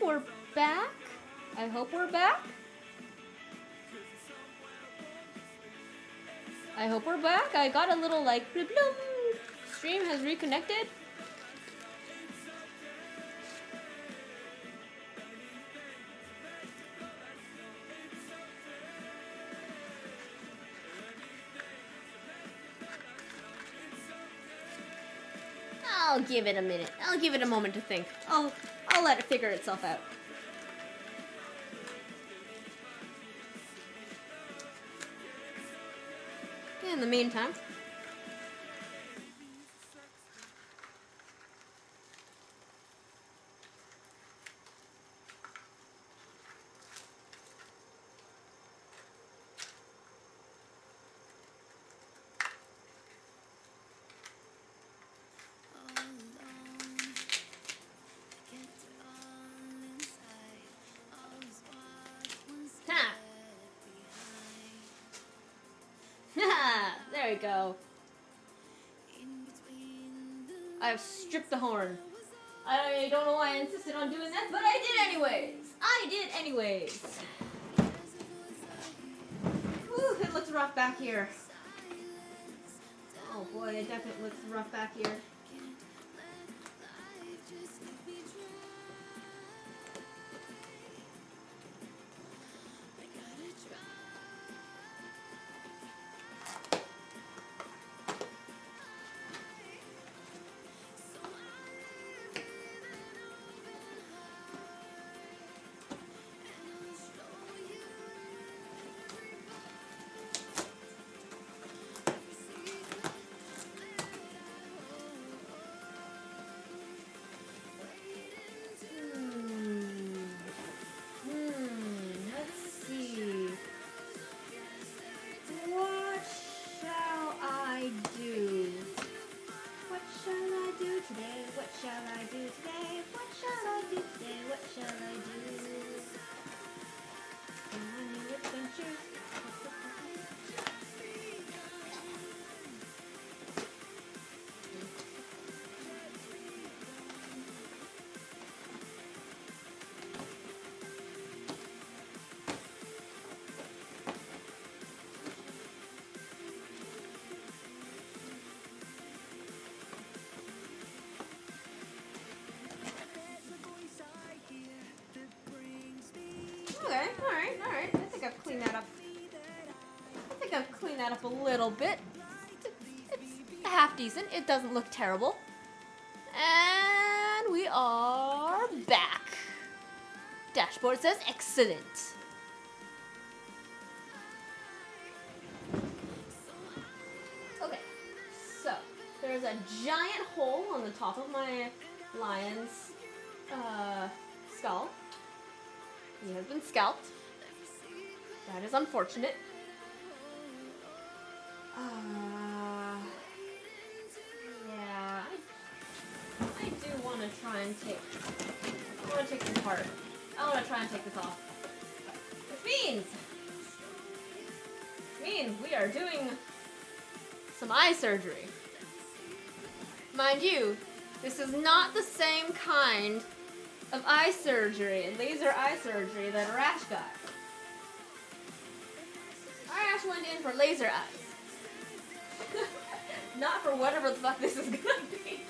we're back. I hope we're back. I hope we're back. I got a little like bloop bloop. Stream has reconnected. I'll give it a minute. I'll give it a moment to think. I'll let it figure itself out. In the meantime, there we go. I've stripped the horn. I don't know why I insisted on doing that, but I did anyways. Whew, it looks rough back here. Oh boy, it definitely looks rough back here. Okay, alright. I think I've cleaned that up. A little bit. It's half decent. It doesn't look terrible. And we are back. Dashboard says excellent. Okay, so there's a giant hole on the top of my lion's skull. He has been scalped. That is unfortunate. Yeah, I do want to try and take this apart. I want to try and take this off. Which means we are doing some eye surgery. Mind you, this is not the same kind of eye surgery, laser eye surgery that Arash got. Arash went in for laser eyes. Not for whatever the fuck this is gonna be.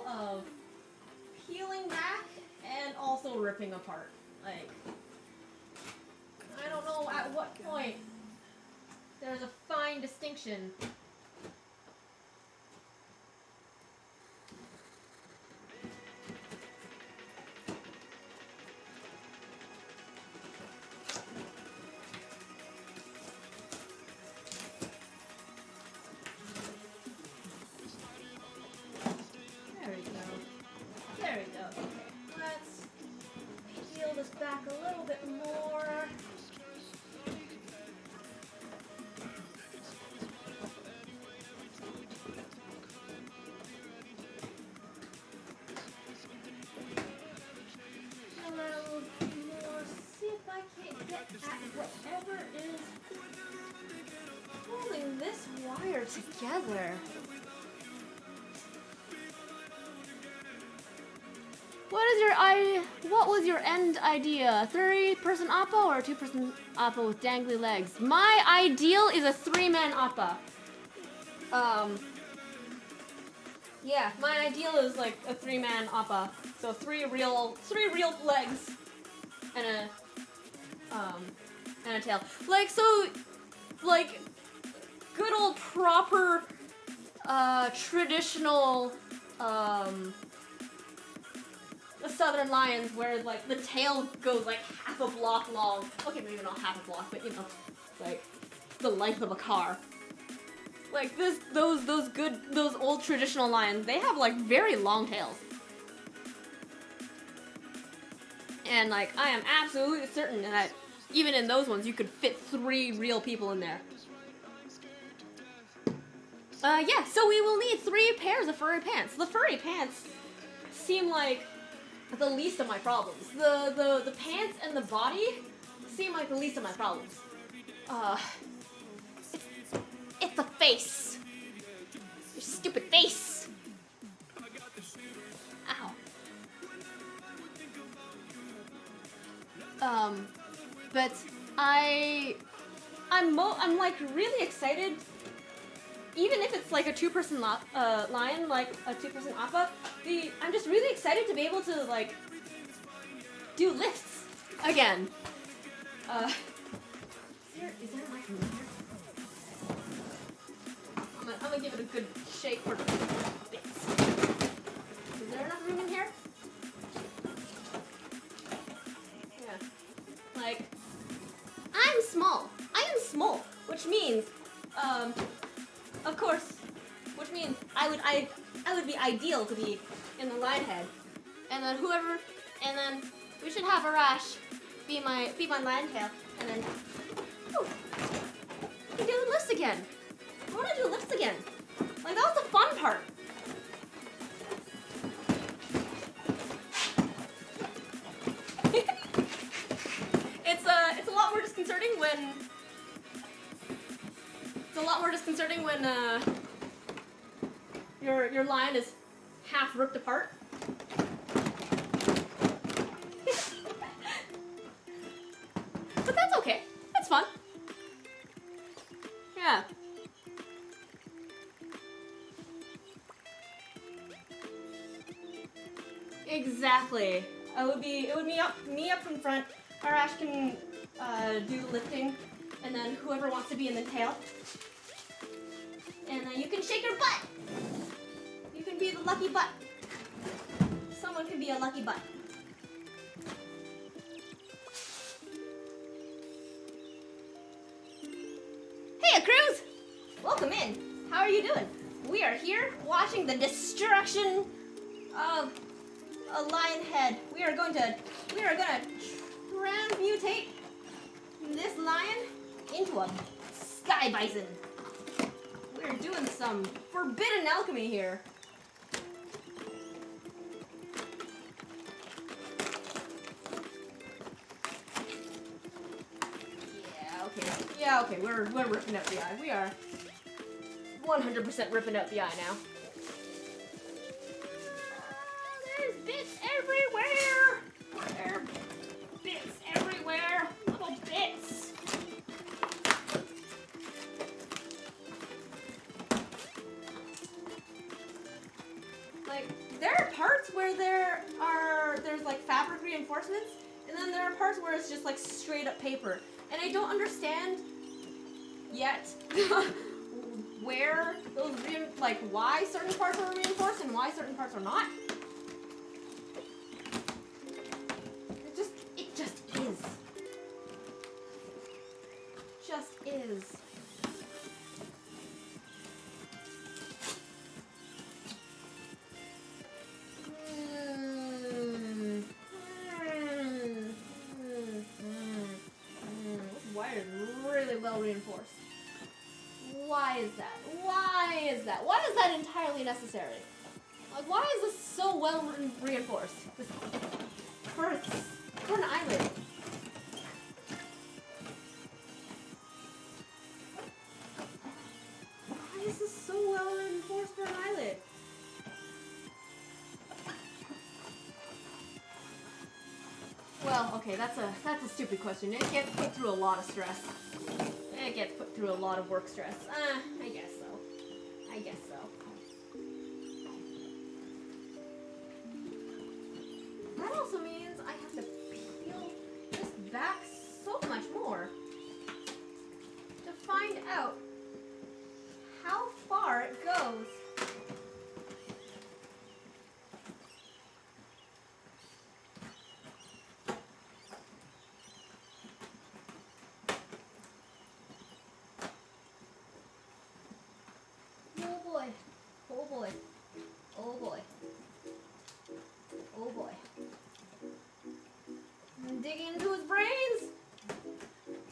Of peeling back and also ripping apart. Like, I don't know at what point there's a fine distinction. whatever is holding this wire together? What was your end idea? 3-person Appa or a 2-person Appa with dangly legs? My ideal is a 3-man Appa. Yeah, my ideal is like a 3-man Appa. So 3 real legs and a tail. Like, so, like, good old proper, traditional, southern lions where, like, the tail goes, like, half a block long. Okay, maybe not half a block, but, you know, like, the length of a car. Like, those old traditional lions, they have, like, very long tails. And, like, I am absolutely certain that even in those ones, you could fit 3 real people in there. Yeah, so we will need 3 pairs of furry pants. The furry pants seem like the least of my problems. The pants and the body seem like the least of my problems. It's the face. Your stupid face. Ow. But I'm like really excited. Even if it's like a 2-person lion, like a 2-person Appa, I'm just really excited to be able to like do lifts again. Is there like room here? I'm gonna give it a good shake for bits. Is there enough room in here? Yeah. Like, I'm small. I am small, which means, of course, which means I would be ideal to be in the lion head, and then we should have Arash be my lion tail, and then we can do the lifts again. I want to do lifts again. Like, that was the fun part. It's a lot more disconcerting when your lion is half ripped apart. But that's okay. That's fun. Yeah. Exactly. It would be me up from front. Arash can do the lifting, and then whoever wants to be in the tail. And then you can shake your butt. You can be the lucky butt. Someone can be a lucky butt. Hey, Cruz! Welcome in. How are you doing? We are here watching the destruction of a lion head. We are gonna transmutate this lion into a sky bison. We're doing some forbidden alchemy here. Yeah, okay, we're ripping out the eye. We are 100% ripping out the eye now. There's bits everywhere! There are bits everywhere! Little bits! Like, there are parts where there's like fabric reinforcements, and then there are parts where it's just like straight up paper. And I don't understand yet where those why certain parts are reinforced and why certain parts are not. It just is. Just is. Well reinforced. Why is that? Why is that? Why is that entirely necessary? Like, why is this so well reinforced? For an eyelid. okay, that's a stupid question. It gets put through a lot of stress. It gets put through a lot of work stress. I guess so. I guess so. That also means I have to peel this back so much more to find out how far it goes. Oh boy. Oh boy. Oh boy. Oh boy. I'm digging into his brains.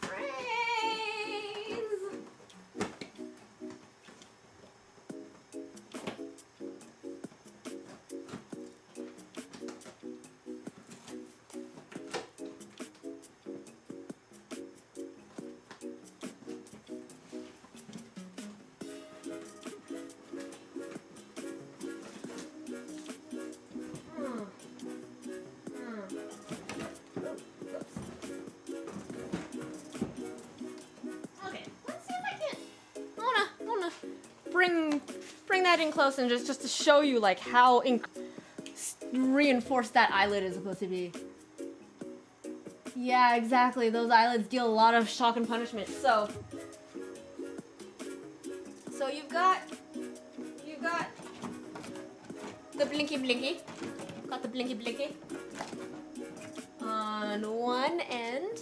Brains. Okay, let's see if I can. I wanna bring that in close and just to show you like how reinforced that eyelid is supposed to be. Yeah, exactly. Those eyelids deal a lot of shock and punishment. So you've got the blinky blinky. Got the blinky blinky. On one end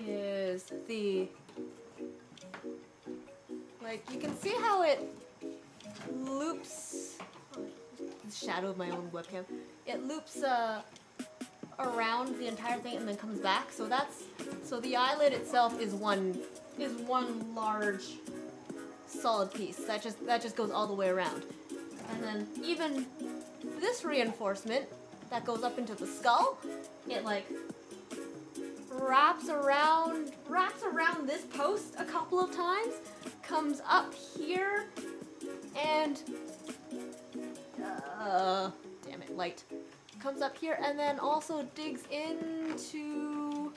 is the, like, you can see how it loops, the shadow of my own webcam, it loops around the entire thing and then comes back. So the eyelid itself is one large solid piece that just goes all the way around. And then even this reinforcement that goes up into the skull, it like wraps around this post a couple of times, comes up here, and damn it, light. Comes up here and then also digs into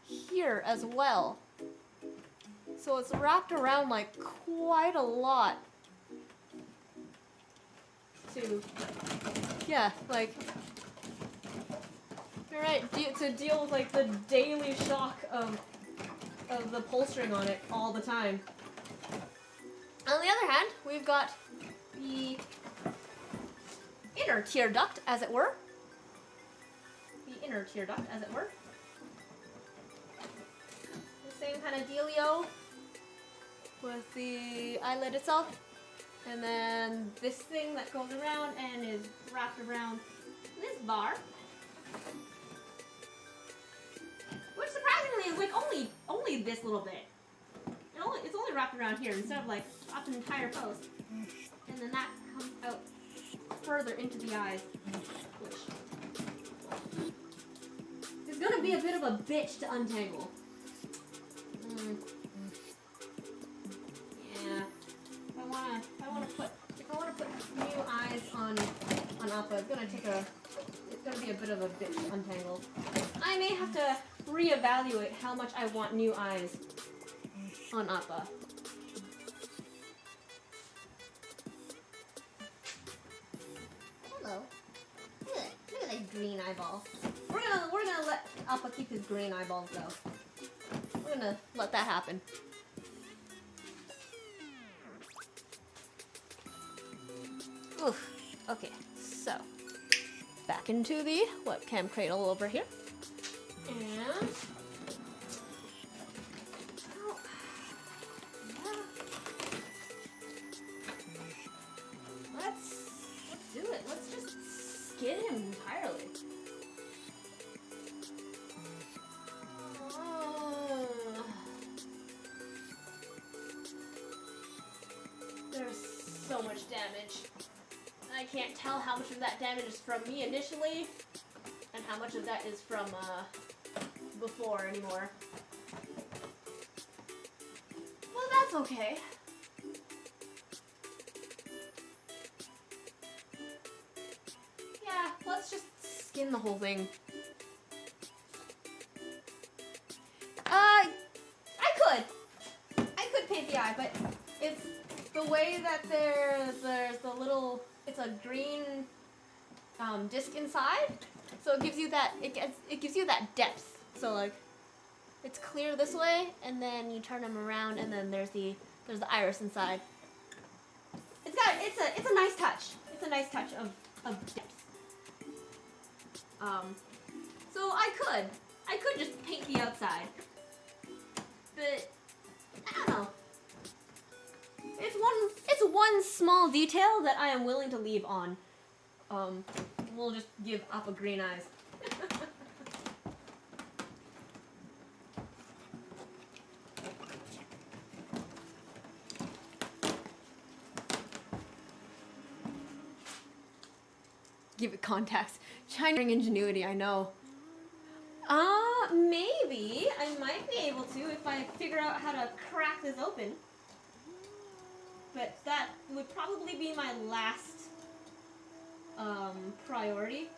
here as well. So it's wrapped around like quite a lot to, yeah, like, alright, to deal with like the daily shock of the pull string on it all the time. On the other hand, we've got the inner tear duct, as it were. The inner tear duct, as it were. The same kind of dealio with the eyelid itself. And then this thing that goes around and is wrapped around this bar. Which surprisingly is like only this little bit. It's only wrapped around here instead of like up an entire post. And then that comes out further into the eyes, which is gonna be a bit of a bitch to untangle. Yeah. If I wanna put new eyes on Appa, it's gonna be a bit of a bitch to untangle. I may have to reevaluate how much I want new eyes on Appa. Hello. Look at that green eyeball. We're gonna let Appa keep his green eyeballs though. We're gonna let that happen. Oof. Okay, so back into the webcam cradle over here. And let's do it. Let's just skin him entirely. There's so much damage. I can't tell how much of that damage is from me initially and how much of that is from before anymore. Well, that's okay. Yeah, let's just skin the whole thing. I could paint the eye, but it's the way that there's the little, it's a green disc inside, so it gives you that, it gives you that depth. So like, it's clear this way, and then you turn them around, and then there's the iris inside. It's a nice touch. It's a nice touch of depth. So I could just paint the outside, but I don't know. It's one small detail that I am willing to leave on. We'll just give Appa green eyes. Give it contacts. Shining ingenuity, I know. Maybe I might be able to if I figure out how to crack this open. But that would probably be my last priority,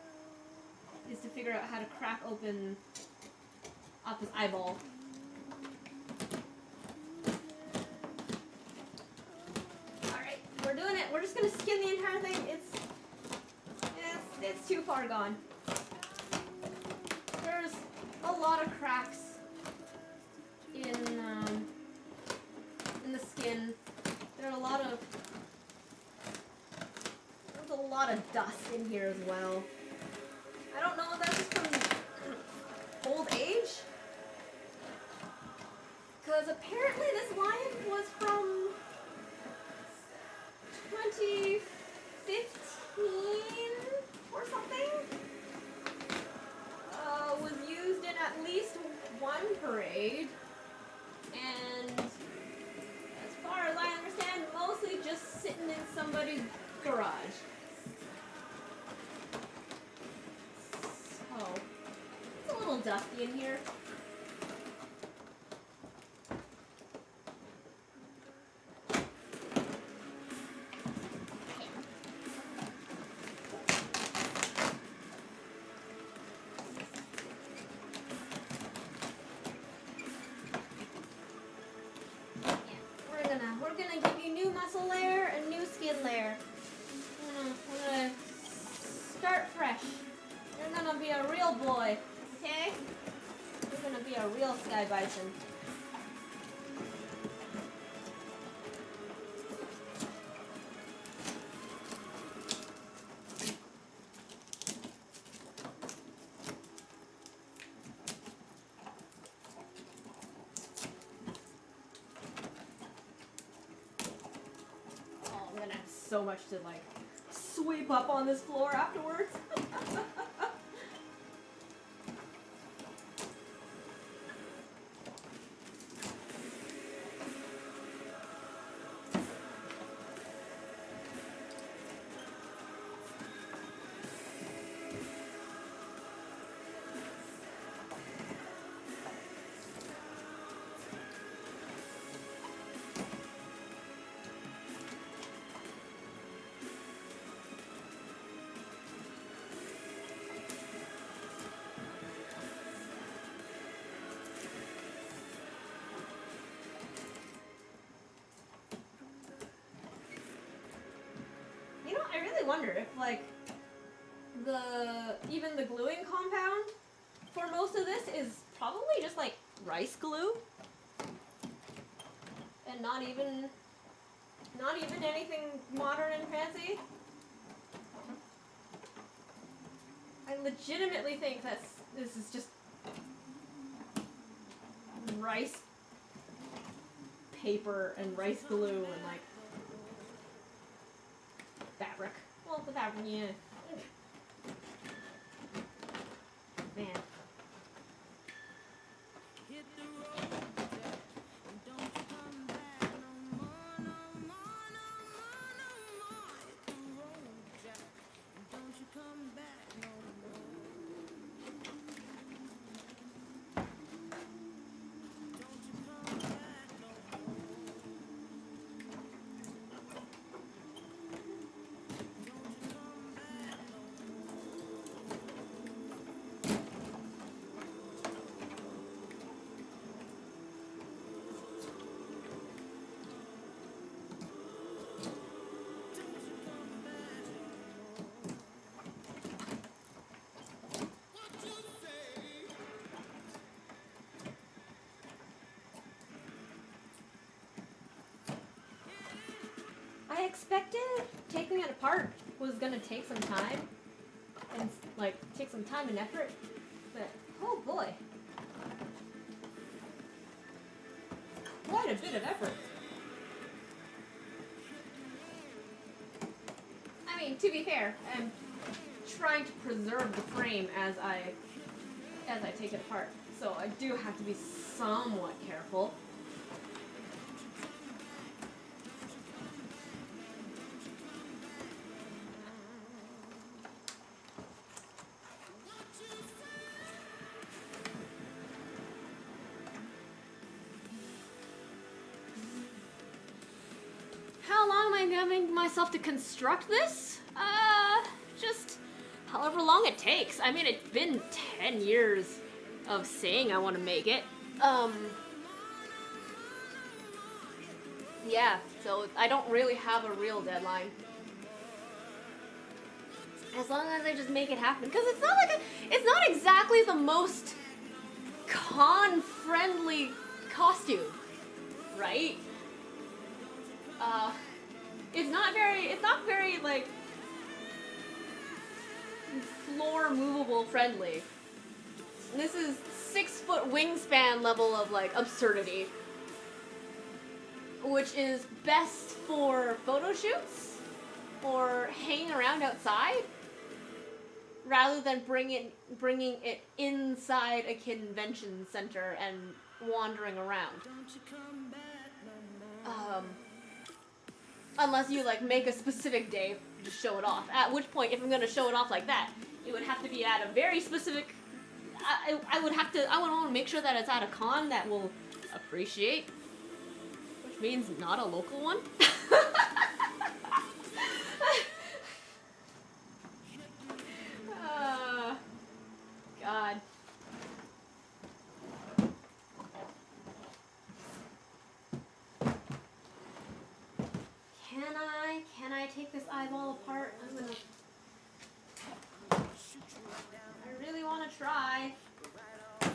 is to figure out how to crack open Appa's eyeball. Alright, we're doing it. We're just gonna skin the entire thing. It's too far gone. There's a lot of cracks in the skin. There's a lot of dust in here as well. I don't know if that's just from old age, because apparently this lion was from 2015 or something. Was used in at least one parade, and as far as I understand, mostly just sitting in somebody's garage. So, it's a little dusty in here. We're gonna give you new muscle layer and new skin layer. We're gonna start fresh. You're gonna be a real boy, okay? You're gonna be a real sky bison. So much to like sweep up on this floor afterwards. I really wonder if like even the gluing compound for most of this is probably just like rice glue and not even anything modern and fancy. I legitimately think this is just rice paper and rice glue and like fabric. Well, the fabric, yeah. Man. expected taking it apart was gonna take some time. And, like, take some time and effort. But, oh boy. Quite a bit of effort. I mean, to be fair, I'm trying to preserve the frame as I take it apart. So I do have to be somewhat careful. How long am I giving myself to construct this? Just however long it takes. I mean, it's been 10 years of saying I want to make it. Yeah, so I don't really have a real deadline. As long as I just make it happen. Because it's not like it's not exactly the most con-friendly costume, right? It's not very, like, floor movable friendly. This is 6-foot wingspan level of, like, absurdity. Which is best for photo shoots or hanging around outside rather than bringing it inside a convention center and wandering around. Unless you, like, make a specific day to show it off. At which point, if I'm going to show it off like that, it would have to be at a very specific... I would want to make sure that it's at a con that will appreciate. Which means not a local one. God. Can I take this eyeball apart? I really want to try. That's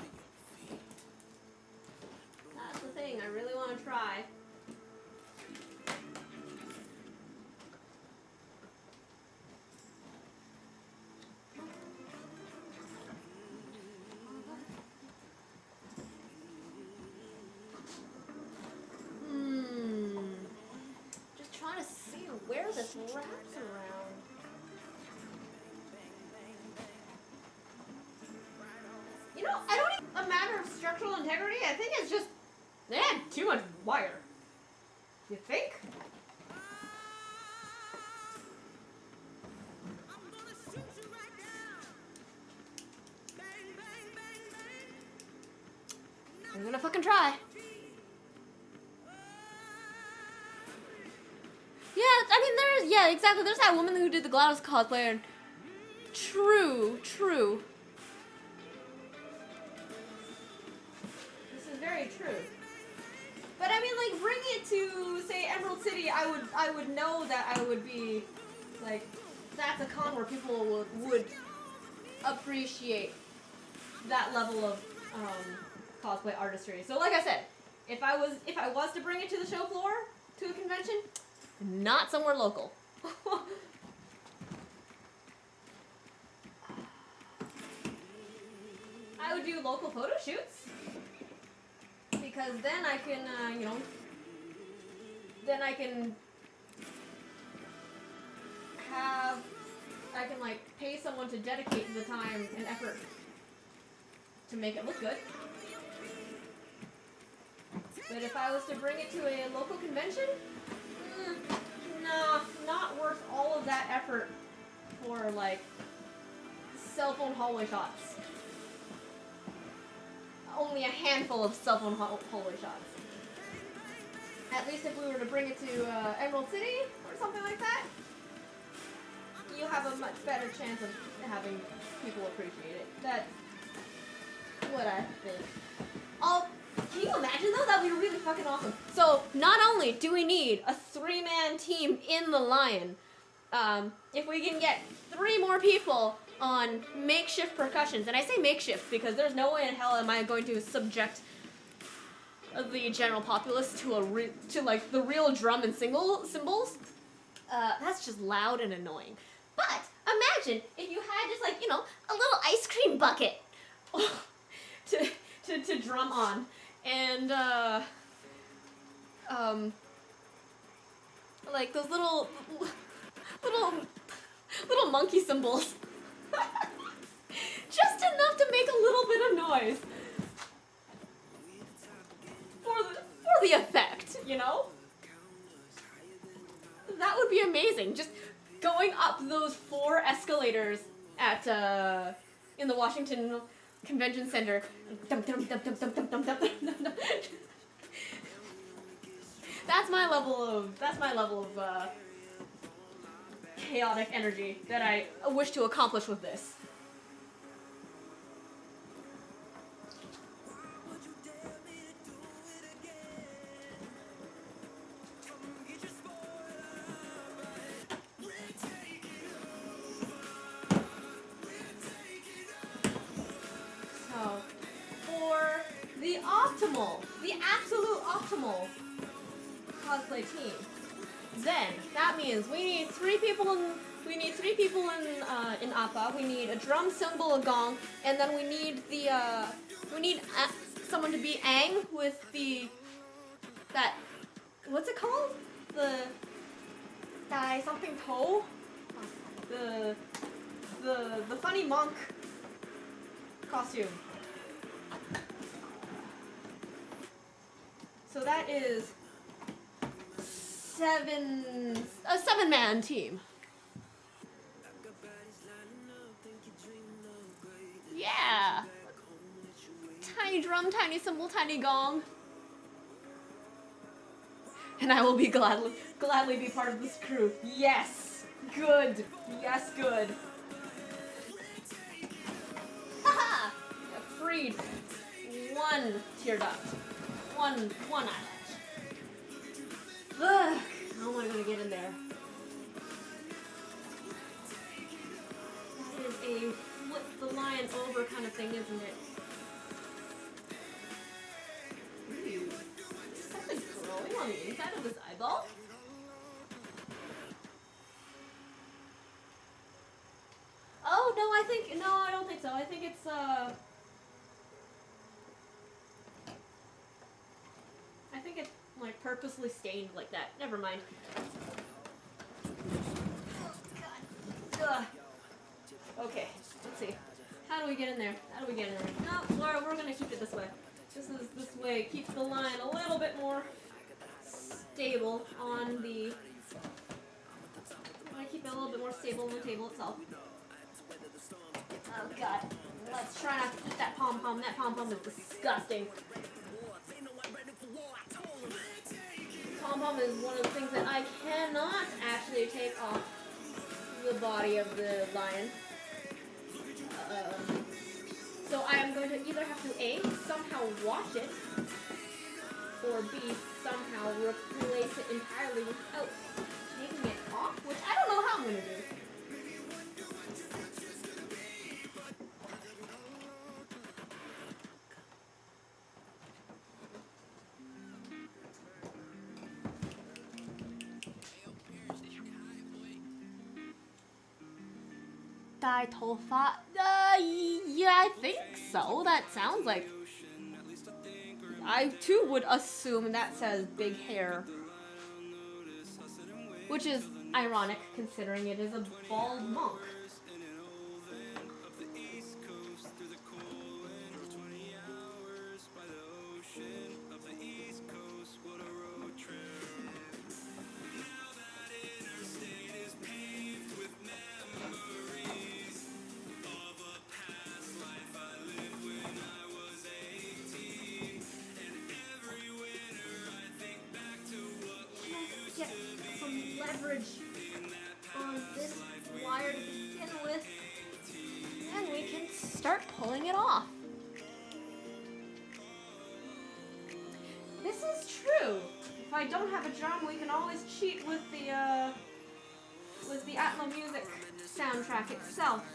the thing, I really want to try. Just trying to see where this wraps around. You know, I don't even a matter of structural integrity. I think it's just they had too much wire. You think? I'm gonna fucking try. Yeah, I mean, yeah, exactly. There's that woman who did the GLaDOS cosplay, and true. This is very true. But I mean, like, bring it to, say, Emerald City, I would know that I would be, like, that's a con where people would appreciate that level of, cosplay artistry. So, like I said, if I was to bring it to the show floor, to a convention, not somewhere local. I would do local photo shoots. Because then I can, like, pay someone to dedicate the time and effort to make it look good. But if I was to bring it to a local convention, nah, not worth all of that effort for, like, cell phone hallway shots. Only a handful of cell phone hallway shots. At least if we were to bring it to Emerald City or something like that, you have a much better chance of having people appreciate it. That's what I think. Can you imagine though? That would be really fucking awesome. So not only do we need a 3-man team in the Lion, if we can get 3 more people on makeshift percussions, and I say makeshift because there's no way in hell am I going to subject the general populace to like the real drum and cymbals. That's just loud and annoying. But imagine if you had just like, a little ice cream bucket to drum on. And like those little monkey cymbals. Just enough to make a little bit of noise. For the effect, That would be amazing. Just going up those 4 escalators at in the Washington Convention Center. That's my level of chaotic energy that I wish to accomplish with this. So, for the absolute optimal cosplay team, then that means we need 3 people in Appa. We need a drum, cymbal, a gong, and then we need someone to be Aang with that what's it called? The Dai something toe? The funny monk costume. So that is a 7-man team. Yeah. Tiny drum, tiny cymbal, tiny gong. And I will be gladly be part of this crew. Yes. Good. Yes, good. Haha! I freed 1 tear duct. One eyelash. Ugh. How am I gonna get in there? That is a flip the lion over kind of thing, isn't it? Ooh. Is something growing on the inside of this eyeball? Oh, no, I don't think so. I think it's, like, purposely stained like that. Never mind. God. Ugh. Okay, let's see. How do we get in there? No, Laura, we're gonna keep it this way. This way keeps the line a little bit more stable on the... I want to keep it a little bit more stable on the table itself. Oh, God. Let's try not to eat that pom-pom. That pom-pom is disgusting. Pom-pom is one of the things that I cannot actually take off the body of the lion. So I am going to either have to A, somehow wash it, or B, somehow replace it entirely without taking it off, which I don't know how I'm going to do. Dai Tofa? Yeah, I think so. That sounds like... I, too, would assume that says big hair. Which is ironic, considering it is a bald monk. On this wire to begin with, and we can start pulling it off. This is true. If I don't have a drum, we can always cheat with the Atmo Music soundtrack itself,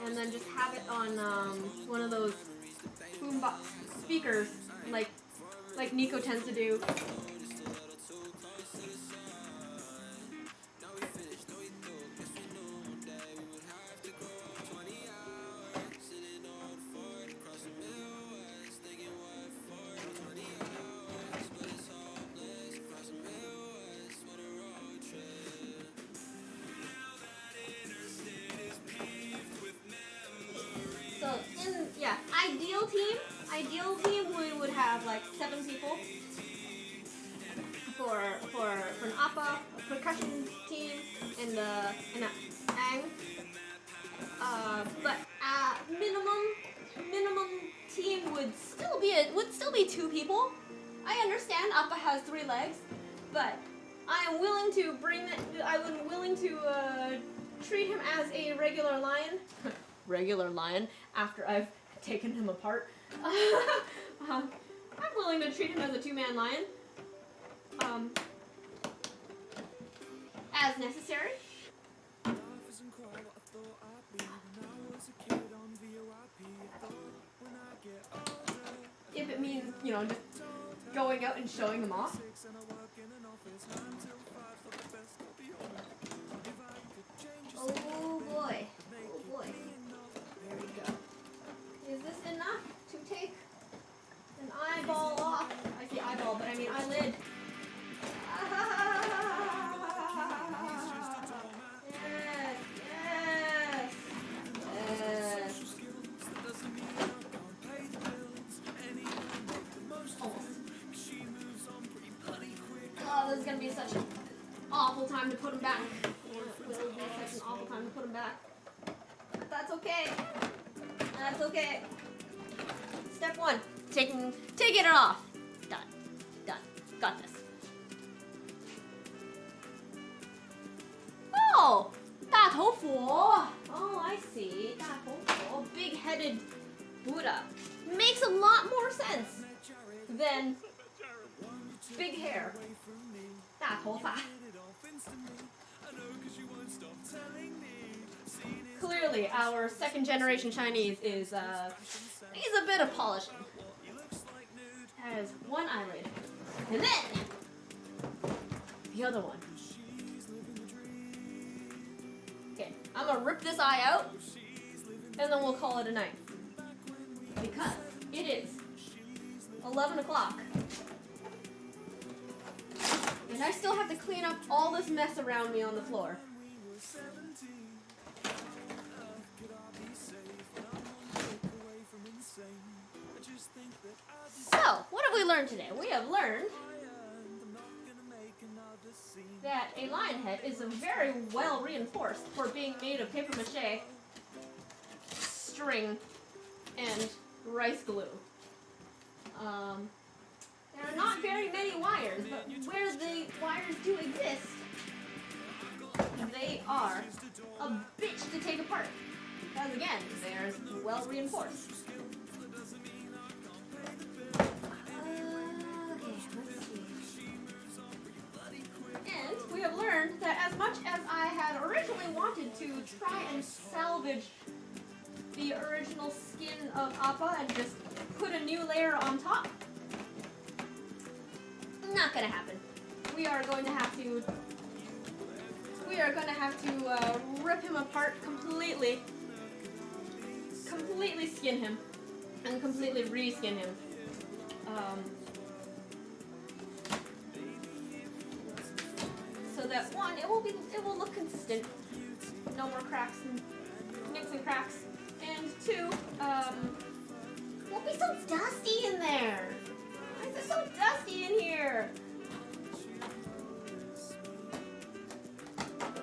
and then just have it on one of those boombox speakers, like Nico tends to do. yeah, ideal team would have like 7 people. For an appa, a percussion team, and an ang. But minimum team would still be 2 people. I understand appa has 3 legs, but I'm willing to treat him as a regular lion. Regular lion after I've taken him apart. I'm willing to treat him as a 2-man lion. As necessary. If it means, just going out and showing them off. Oh boy. There we go. Is this enough to take an eyeball off? I say eyeball, but I mean eyelid. Oh, this is gonna be such an awful time to put him back. It will be such an awful time to put him back. But that's okay. That's okay. Step 1, taking it off. Done. Got this. Oh, 大头佛. Oh, I see. 大头佛, big-headed Buddha. Makes a lot more sense than big hair. 大头发. Clearly, our second-generation Chinese needs a bit of polishing. That is one eyelid. And then, the other one. Okay, I'm gonna rip this eye out, and then we'll call it a night. Because it is 11 o'clock. And I still have to clean up all this mess around me on the floor. So, what have we learned today? We have learned that a lion head is very well reinforced for being made of paper mache, string, and rice glue. There are not very many wires, but where the wires do exist, they are a bitch to take apart. Because again, they're well reinforced. And we have learned that as much as I had originally wanted to try and salvage the original skin of Appa and just put a new layer on top, not gonna happen. We are going to have to rip him apart completely skin him, and completely reskin him. So that one, it will look consistent. No more cracks and nicks and cracks. And 2, won't be so dusty in there. Why is it so dusty in here?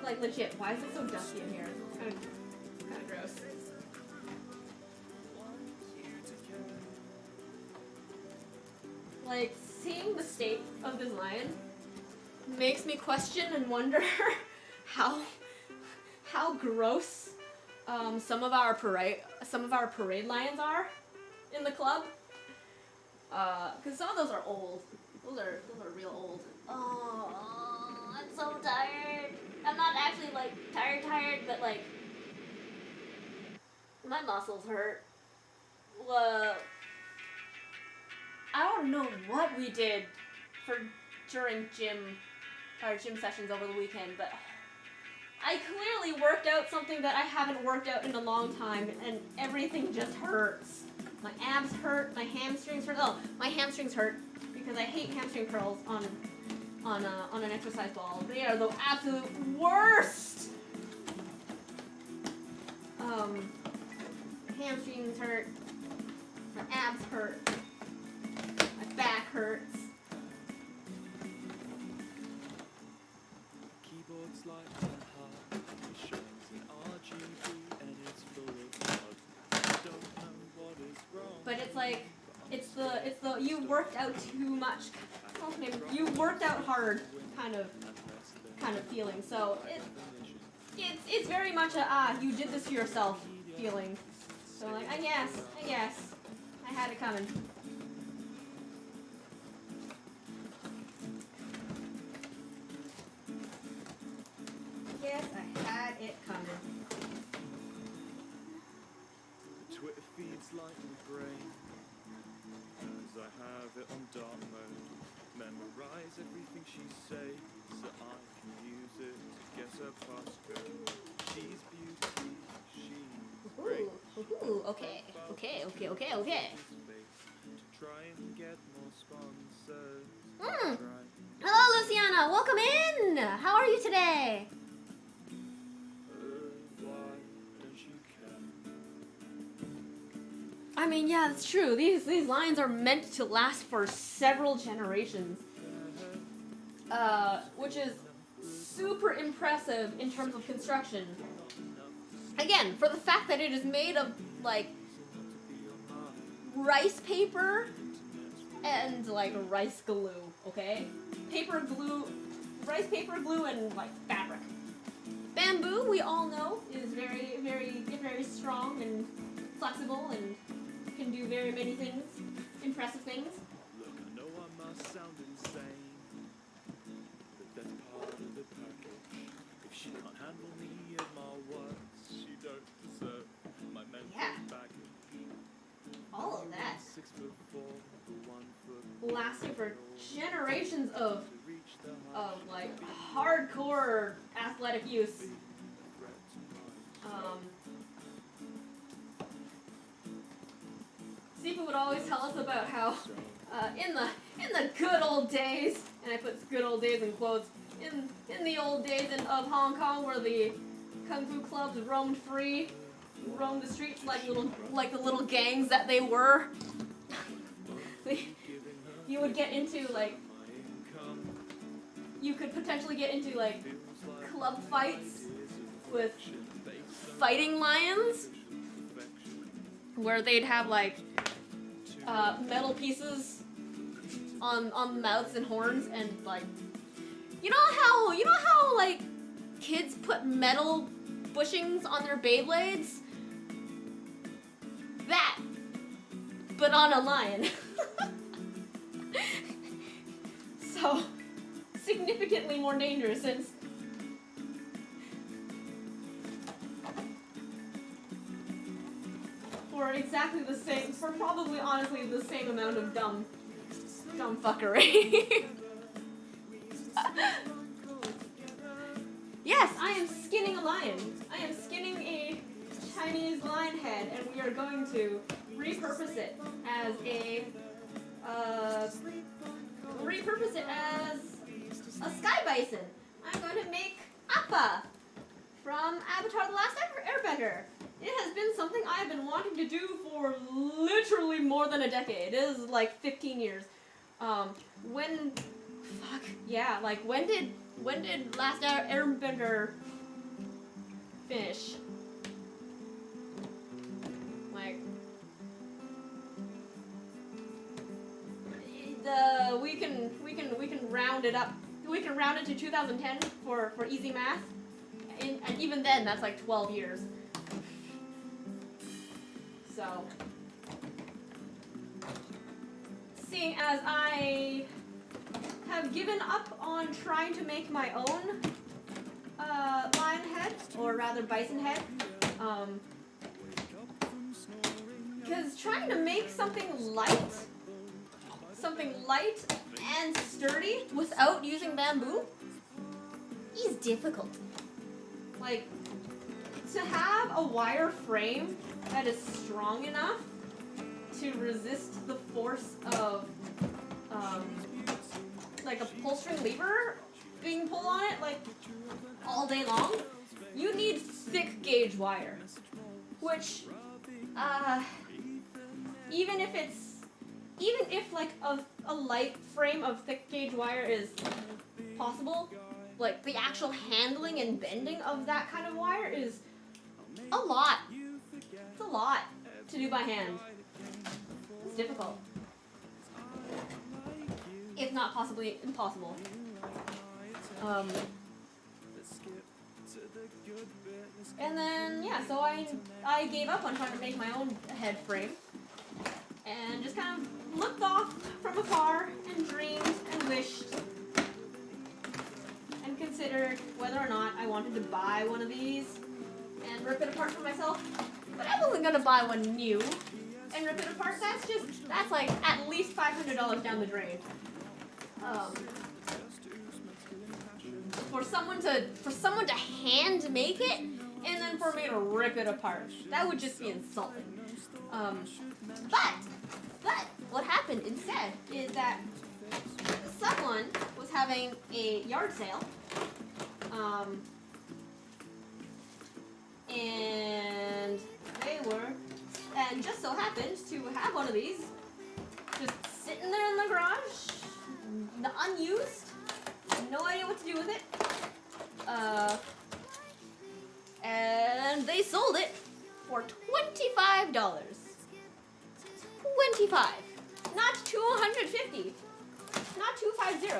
Like legit, why is it so dusty in here? Kind of gross. Like, seeing the state of this lion makes me question and wonder how gross some of our parade lions are in the club. Because some of those are old. Those are real old. Oh, I'm so tired. I'm not actually like tired, but like my muscles hurt. Well, I don't know what we did during gym sessions over the weekend, but I clearly worked out something that I haven't worked out in a long time, and everything just hurts. My abs hurt, my hamstrings hurt. Oh, my hamstrings hurt because I hate hamstring curls on an exercise ball. They are the absolute worst. Hamstrings hurt. My abs hurt. My back hurts. Keyboards like my heart, it shines in RGB and it's full of blood. I don't know what is wrong. But it's like, it's the you worked out too much. Oh, maybe you worked out hard kind of feeling. So it's very much a you did this to yourself feeling. So like I guess I had it coming. Yes, I had it coming. The Twitter feeds like my brain, 'cause I have it on dark mode. Memorize everything she says so I can use it to guess her passcode. She's beauty, she's great. Ooh, okay. To try and get more sponsors. Mm. Try. Hello, Luciana. Welcome in. How are you today? Why don't you care? I mean, yeah, that's true. These lines are meant to last for several generations, which is super impressive in terms of construction. Again, for the fact that it is made of like rice paper and like rice glue, okay? Rice paper glue and like fabric. Bamboo, we all know, is very, very, very strong and flexible and can do very many things, impressive things. Look, I know I must sound insane, but that's part of the package. If she can't handle me and my words, she don't deserve my mental baggage. All of that 6'4", 1 foot lasting for generations of to reach the height. like hardcore athletic use. Regret tonight. Sipa would always tell us about how in the good old days, and I put good old days in quotes, in the old days of Hong Kong where the kung fu clubs roamed free, roamed the streets like the little gangs that they were. You would get into like, you could potentially get into like club fights with fighting lions, where they'd have like metal pieces on mouths and horns, and like, you know how like kids put metal bushings on their Beyblades? That, but on a lion. So, significantly more dangerous since for exactly the same, for probably honestly the same amount of dumb fuckery. Yes, I am skinning a lion. I am skinning a Chinese lion head, and we are going to repurpose it as a sky bison. I'm going to make Appa from Avatar: The Last Airbender. It has been something I have been wanting to do for literally more than a decade. It is like 15 years. When did Last Airbender finish? Like, we can round it up. We can round it to 2010 for easy math. And even then, that's like 12 years. So, seeing as I have given up on trying to make my own lion head, or rather bison head, because trying to make something light and sturdy without using bamboo is difficult. Like, to have a wire frame that is strong enough to resist the force of like a pull string lever being pulled on it like all day long, you need thick gauge wire, which even if like a light frame of thick gauge wire is possible, like the actual handling and bending of that kind of wire is a lot. It's a lot to do by hand. It's difficult. If not possibly impossible. And then, yeah, so I gave up on trying to make my own head frame and just kind of looked off from afar and dreamed and wished and considered whether or not I wanted to buy one of these and rip it apart for myself. But I wasn't gonna buy one new and rip it apart. That's like at least $500 down the drain. For someone to hand make it and then for me to rip it apart, that would just be insulting. But what happened instead is that someone was having a yard sale, and just so happened to have one of these just sitting there in the garage, unused, no idea what to do with it. And they sold it for $25. 25, not 250, not 250,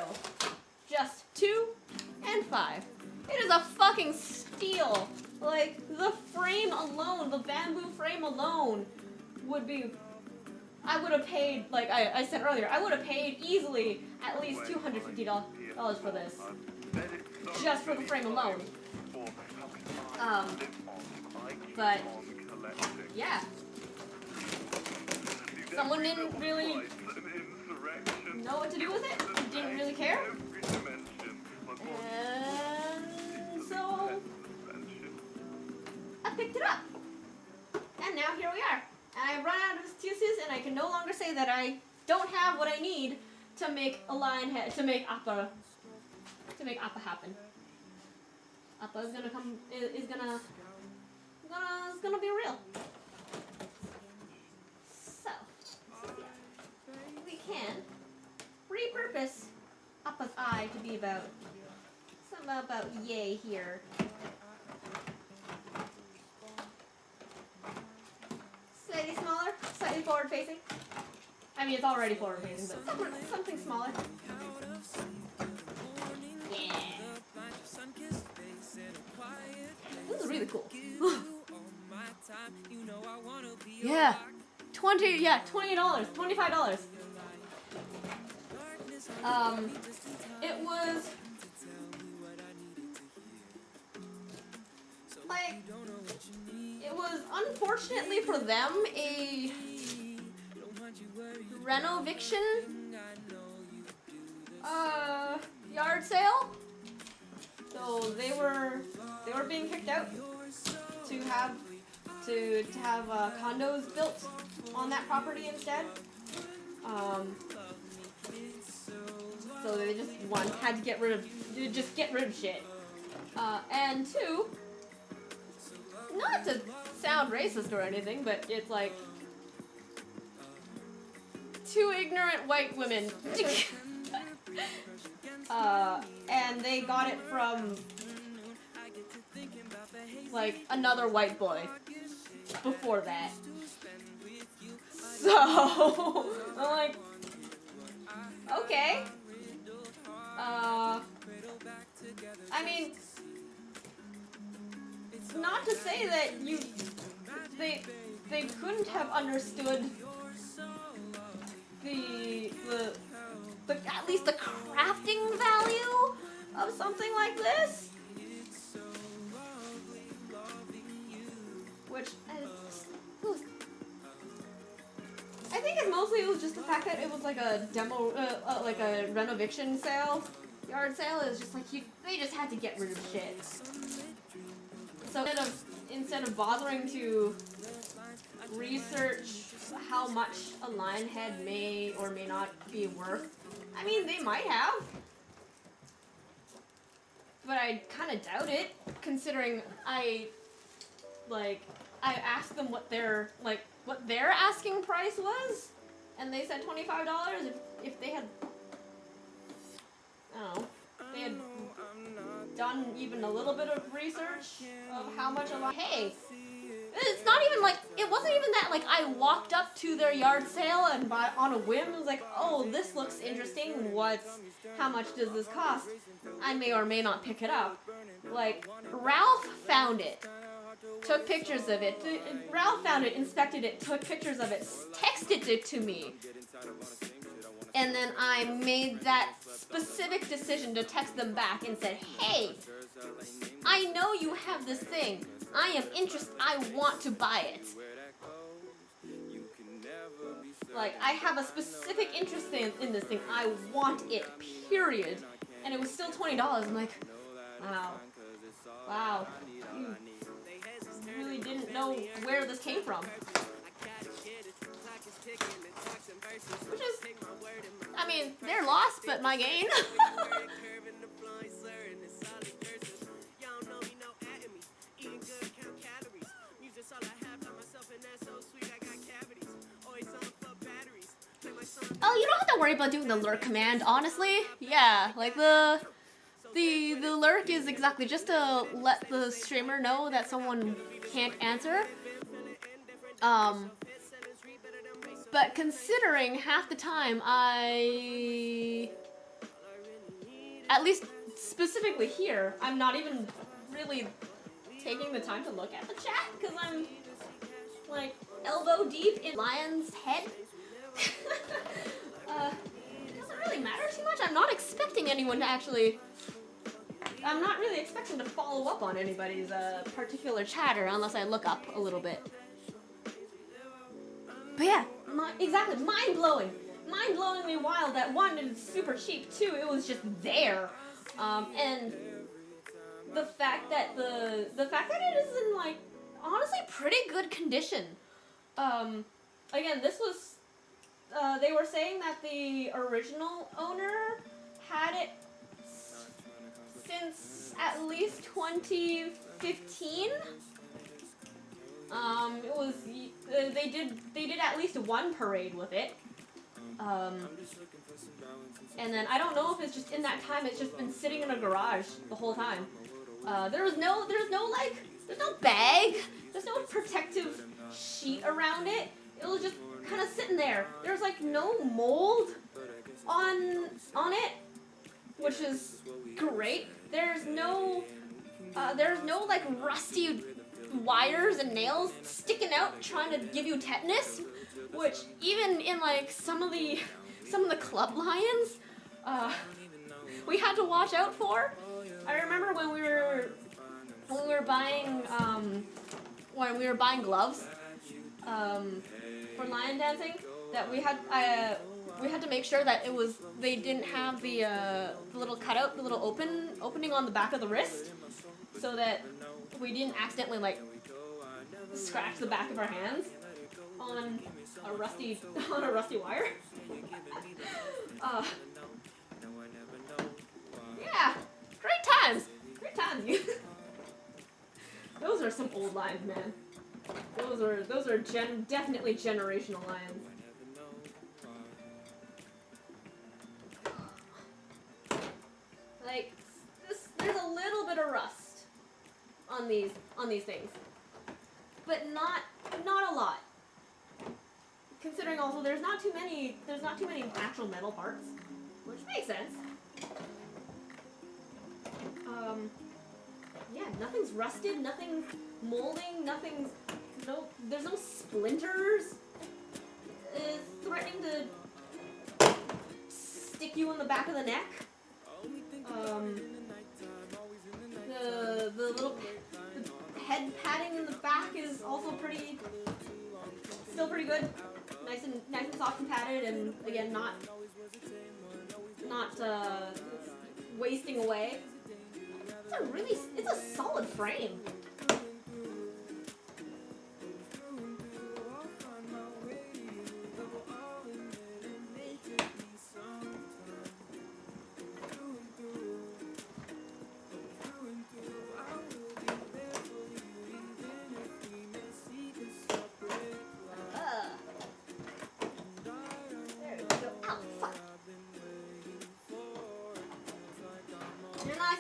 just 2 and 5. It is a fucking steal. Like, the frame alone, the bamboo frame alone would be, I would have paid, like I said earlier, I would have paid easily at least $250 for this, just for the frame alone. But, yeah. Someone didn't really know what to do with it, didn't really care, and so I picked it up, and now here we are. I've run out of excuses, and I can no longer say that I don't have what I need to make a lion head, to make Appa happen. Appa is gonna come, is gonna be real. So, we can repurpose Appa's eye to be about something about yay here. Slightly smaller, slightly forward facing. I mean, it's already forward facing, but something smaller. Yeah. This is really cool. Yeah. $20, $25. It was like, it was unfortunately for them a renoviction yard sale. So they were being kicked out to have condos built on that property instead. So they just had to get rid of shit. And two, not to sound racist or anything, but it's like two ignorant white women. And they got it from like another white boy before that. So I'm like, okay. I mean, not to say that they couldn't have understood the at least the crafting value of something like this, which I think it was just the fact that it was like a demo, like a renovation sale, yard sale. It was just like they just had to get rid of shit. So instead of bothering to research how much a lion head may or may not be worth, I mean, they might have, but I kind of doubt it, considering I asked them what what their asking price was, and they said $25. If they had, I don't know, they had done even a little bit of research of how much hey, it's not even like, it wasn't even that like I walked up to their yard sale and on a whim was like, oh, this looks interesting, how much does this cost? I may or may not pick it up. Like, Ralph found it, took pictures of it. Ralph found it, inspected it, took pictures of it, texted it to me. And then I made that specific decision to text them back and said, hey, I know you have this thing. I am interested. I want to buy it. Like, I have a specific interest in this thing. I want it, period. And it was still $20. I'm like, wow. Wow. You really didn't know where this came from. Which is, I mean, their loss, but my gain. Oh, you don't have to worry about doing the lurk command, honestly. Yeah, like the lurk is exactly just to let the streamer know that someone can't answer. But considering half the time at least specifically here, I'm not even really taking the time to look at the chat because I'm like elbow deep in Lion's head. It doesn't really matter too much. I'm not expecting anyone to actually. I'm not really expecting to follow up on anybody's particular chatter unless I look up a little bit. But yeah, exactly, mind-blowing. Mind-blowingly wild that one, it's super cheap, two, it was just there. And the fact that it is in, like, honestly pretty good condition. Again, this was, they were saying that the original owner had it since at least 2015. It was, they did at least one parade with it. And then I don't know if it's just in that time it's just been sitting in a garage the whole time. There's no bag, there's no protective sheet around it. It was just kind of sitting there. There's like no mold on it, which is great. There's no like rusty wires and nails sticking out trying to give you tetanus, which even in like some of the club lions we had to watch out for. I remember when we were buying gloves for lion dancing, that we had to make sure that they didn't have the little cutout, the little opening on the back of the wrist, so that we didn't accidentally like scratch the back of our hands on a rusty wire. Yeah, great times. Those are some old lions, man. Those are definitely generational lions. Like there's a little bit of rust on these things, but not a lot. Considering also there's not too many actual metal parts, which makes sense. Yeah, nothing's rusted, nothing's molding, there's no splinters threatening to stick you in the back of the neck. The little head padding in the back is also still pretty good. Nice and soft and padded, and again not wasting away. It's a solid frame.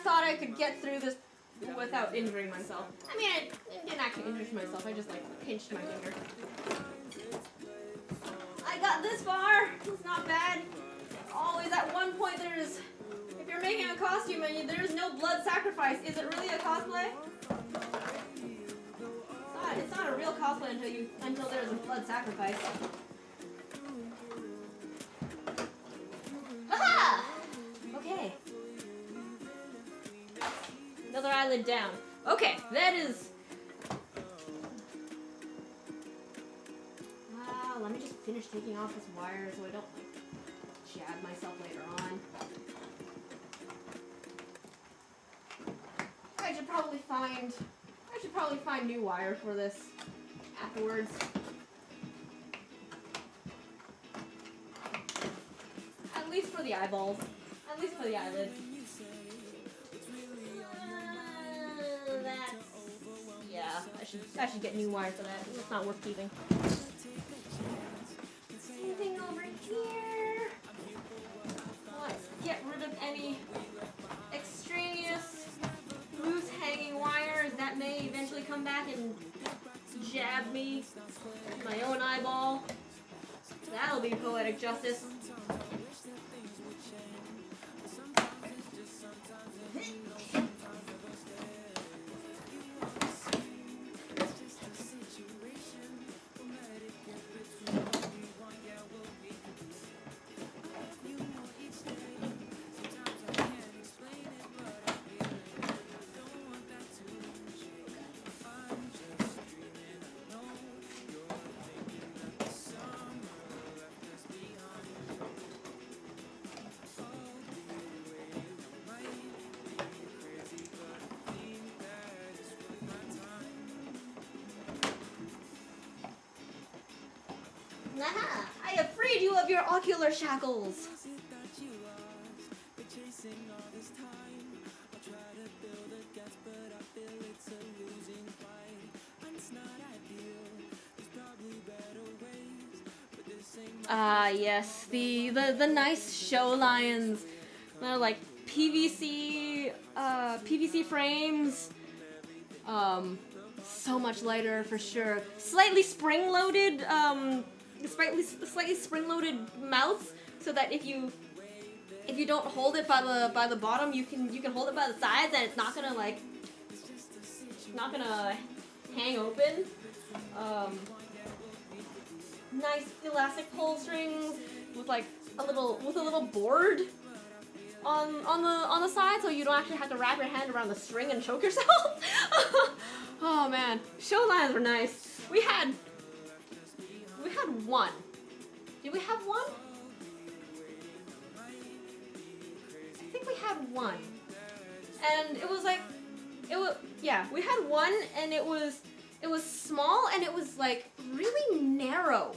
thought I could get through this without injuring myself. I mean, I didn't actually injure myself. I just like pinched my finger. I got this far. It's not bad. Always at one point there's, if you're making a costume and there's no blood sacrifice, is it really a cosplay? It's not a real cosplay until there's a blood sacrifice. Haha! Okay. Another eyelid down. Okay, that is. Let me just finish taking off this wire so I don't like jab myself later on. I should probably find new wire for this afterwards. At least for the eyeballs. At least for the eyelids. Yeah, I should get new wire for that. It's not worth keeping. Anything over here? Let's get rid of any extraneous loose hanging wires that may eventually come back and jab me with my own eyeball. That'll be poetic justice. Aha! I have freed you of your ocular shackles! Ah, yes, the nice show lions. They're like PVC frames. So much lighter for sure. Slightly spring-loaded, slightly spring-loaded mouths, so that if you don't hold it by the bottom, you can hold it by the sides, and it's not gonna hang open. Nice elastic pull strings with like a little board on the side, so you don't actually have to wrap your hand around the string and choke yourself. Oh man, show lions were nice. We had one. Did we have one? I think we had one. And it was like, we had one, and it was small, and it was like really narrow.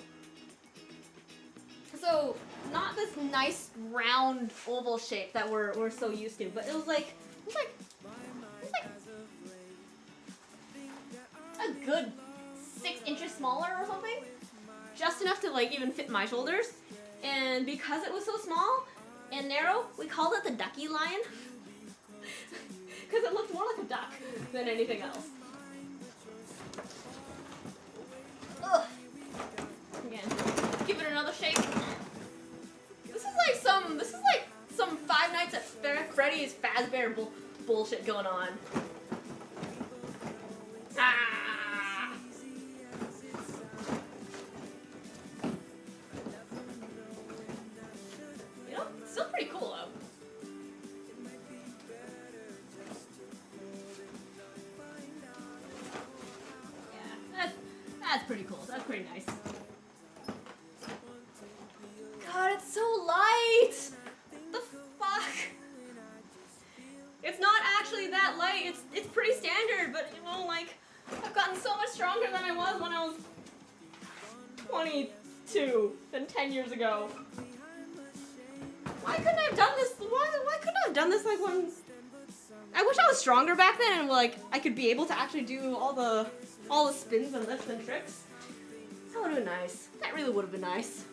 So not this nice round oval shape that we're so used to, but it was like a good 6 inches smaller or something. Just enough to like even fit my shoulders. And because it was so small and narrow, we called it the ducky lion. Because it looked more like a duck than anything else. Ugh. Again, give it another shake. This is like some Five Nights at Freddy's Fazbear bullshit going on. Ah! You know, it's still pretty cool though. Yeah, that's pretty cool. That's pretty nice. God, it's so light! The fuck? It's not actually that light. It's pretty standard, but you know, like, I've gotten so much stronger than I was when I was 22 than 10 years ago. Why couldn't I have done this? Why couldn't I have done this like when? I wish I was stronger back then and like I could be able to actually do all the spins and lifts and tricks. That would have been nice. That really would have been nice.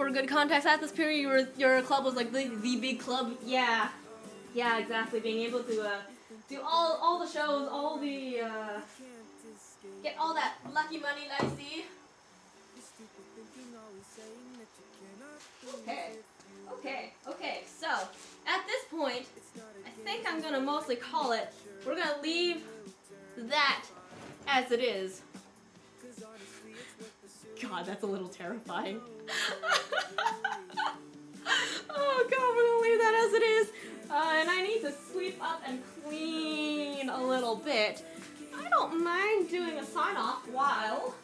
for good context, at this period, your club was like the big club. Yeah, yeah, exactly. Being able to do all the shows, all the get all that lucky money, I see. Okay. So at this point, I think I'm gonna mostly call it. We're gonna leave that as it is. God, that's a little terrifying. Oh God, we're gonna leave that as it is. And I need to sweep up and clean a little bit. I don't mind doing a sign off while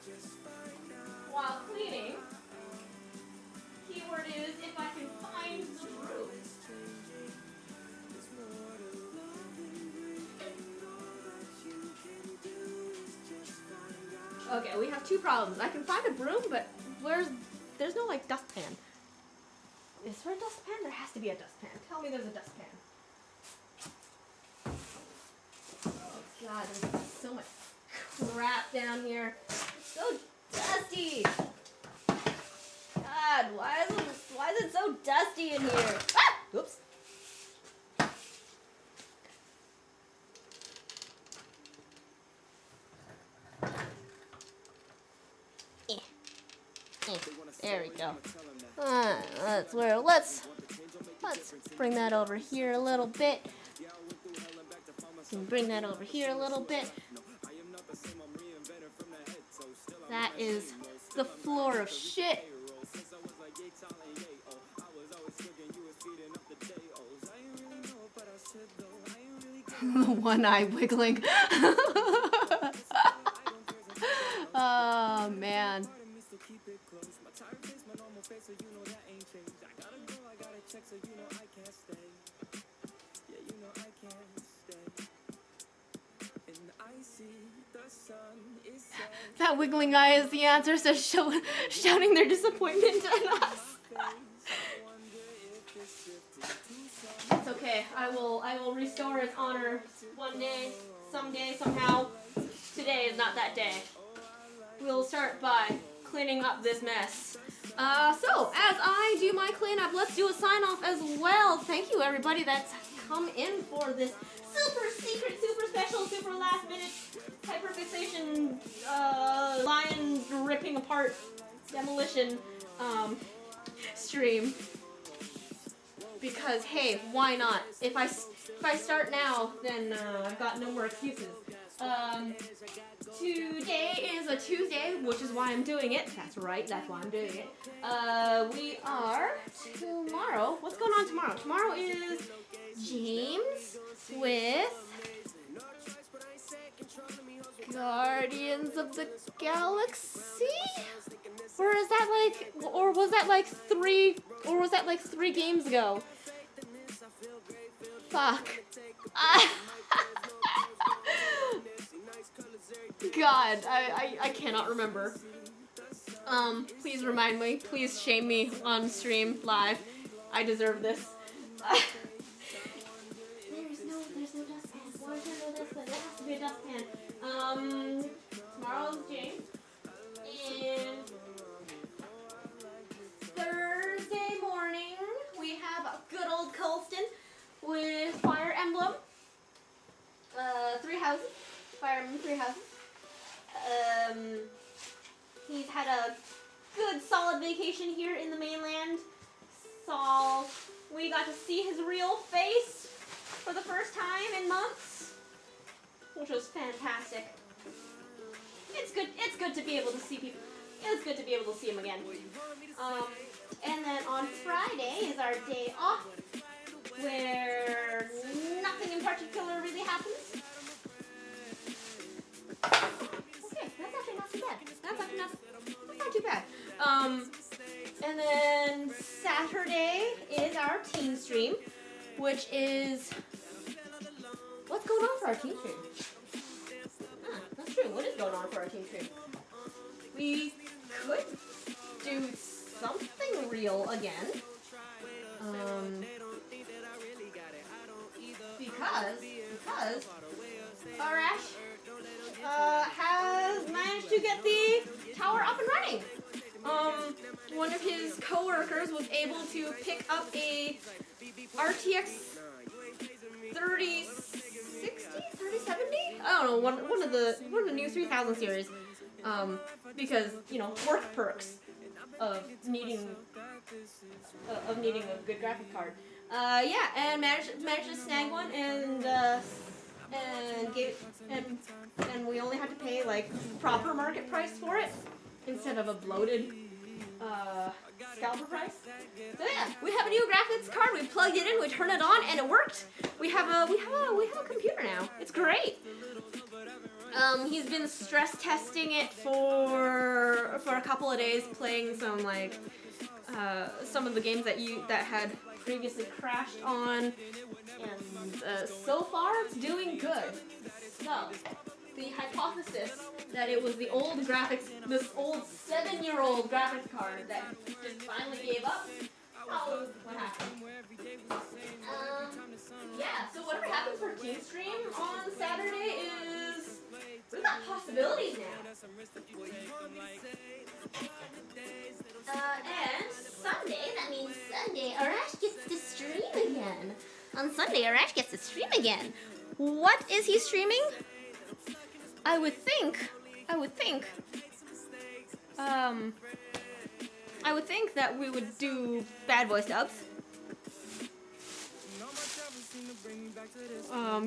cleaning. Keyword is if I can find the broom. Okay, we have two problems. I can find a broom, but there's no like dustpan. Is there a dustpan? There has to be a dustpan. Tell me there's a dustpan. Oh God, there's so much crap down here. It's so dusty. God, why is it so dusty in here? Ah! Oops. There we go. Let's bring that over here a little bit. Bring that over here a little bit. That is the floor of shit. The one eye wiggling. Oh man. That wiggling eye is the answer, says shouting their disappointment at us. It's okay. I will restore its honor one day, someday, somehow. Today is not that day. We'll start by cleaning up this mess. So, as I do my cleanup, let's do a sign-off as well. Thank you, everybody that's come in for this super secret, super special, super last-minute hyperfixation, lion ripping apart demolition stream. Because, hey, why not? If I start now, then I've got no more excuses. Today is a Tuesday, which is why I'm doing it. That's right, that's why I'm doing it. We are tomorrow. What's going on tomorrow? Tomorrow is James with Guardians of the Galaxy? Or is that like, or was that like three games ago? Fuck. God, I cannot remember. Please remind me. Please shame me on stream live. I deserve this. There's no dustpan. Why is there no dustpan? There has to be a dustpan. Tomorrow's James. And Thursday morning, we have a good old Colston with Fire Emblem. 3 houses. Fire Emblem 3 houses. He's had a good solid vacation here in the mainland. So we got to see his real face for the first time in months, which was fantastic. It's good to be able to see people. It's good to be able to see him again. And then on Friday is our day off, where nothing in particular really happens. Okay, that's actually not too bad. That's not too bad. And then Saturday is our team stream, which is what's going on for our team stream? That's true. What is going on for our team stream? We could do something real again. Because Arash has managed to get the tower up and running. one of his coworkers was able to pick up a RTX 3070? I don't know, one of the new 3000 series. Because, you know, work perks of needing a good graphic card. Yeah, and managed to snag one, and we only had to pay like proper market price for it instead of a bloated scalper price. So yeah, we have a new graphics card. We plugged it in, we turned it on, and it worked. We have a computer now. It's great. He's been stress testing it for a couple of days, playing some like some of the games that had previously crashed on, and so far it's doing good. So the hypothesis that it was the old graphics, this old 7-year-old graphics card that just finally gave up, probably what happened. Yeah, so whatever happens for Team Stream on Saturday is, we've got possibilities now. And Sunday, that means Sunday, Arash gets to stream again. On Sunday, Arash gets to stream again. What is he streaming? I would think that we would do Bad Boy Dubs.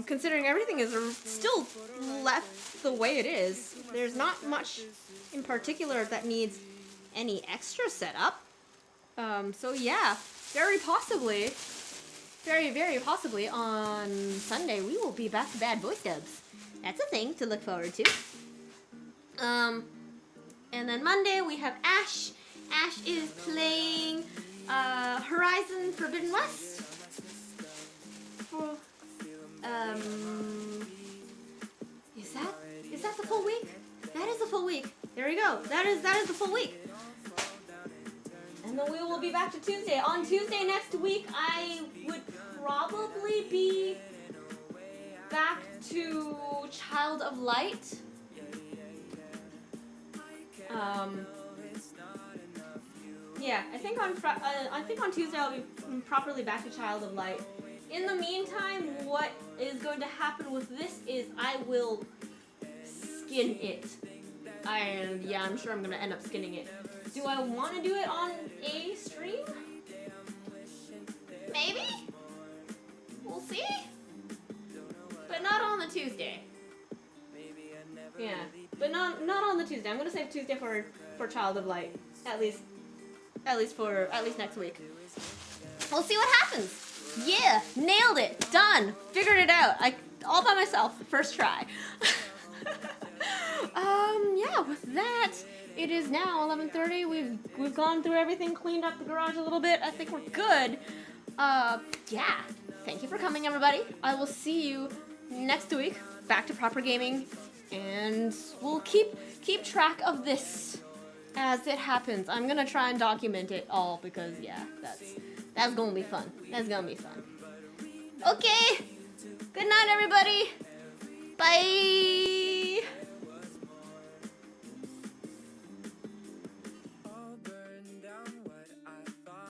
Considering everything is still left the way it is, there's not much in particular that needs any extra setup. So yeah, very possibly on Sunday we will be back to Bad Boy Dubs. That's a thing to look forward to. And then Monday we have Ash. Ash is playing Horizon Forbidden West. Is that the full week? That is the full week. There we go. That is the full week. And then we will be back to Tuesday. On Tuesday next week, I would probably be back to Child of Light. Yeah, I think on Tuesday I'll be properly back to Child of Light. In the meantime, what is going to happen with this is I will skin it. And yeah, I'm sure I'm going to end up skinning it. Do I want to do it on a stream? Maybe? We'll see. But not on the Tuesday. Yeah, but not on the Tuesday. I'm going to save Tuesday for Child of Light. At least next week. We'll see what happens. Yeah, nailed it. Done. Figured it out. All by myself. First try. Yeah, with that, it is now 11:30. We've gone through everything, cleaned up the garage a little bit. I think we're good. Yeah. Thank you for coming, everybody. I will see you next week. Back to proper gaming, and we'll keep track of this as it happens. I'm gonna try and document it all because yeah, that's gonna be fun. That's gonna be fun. Okay. Good night, everybody. Bye.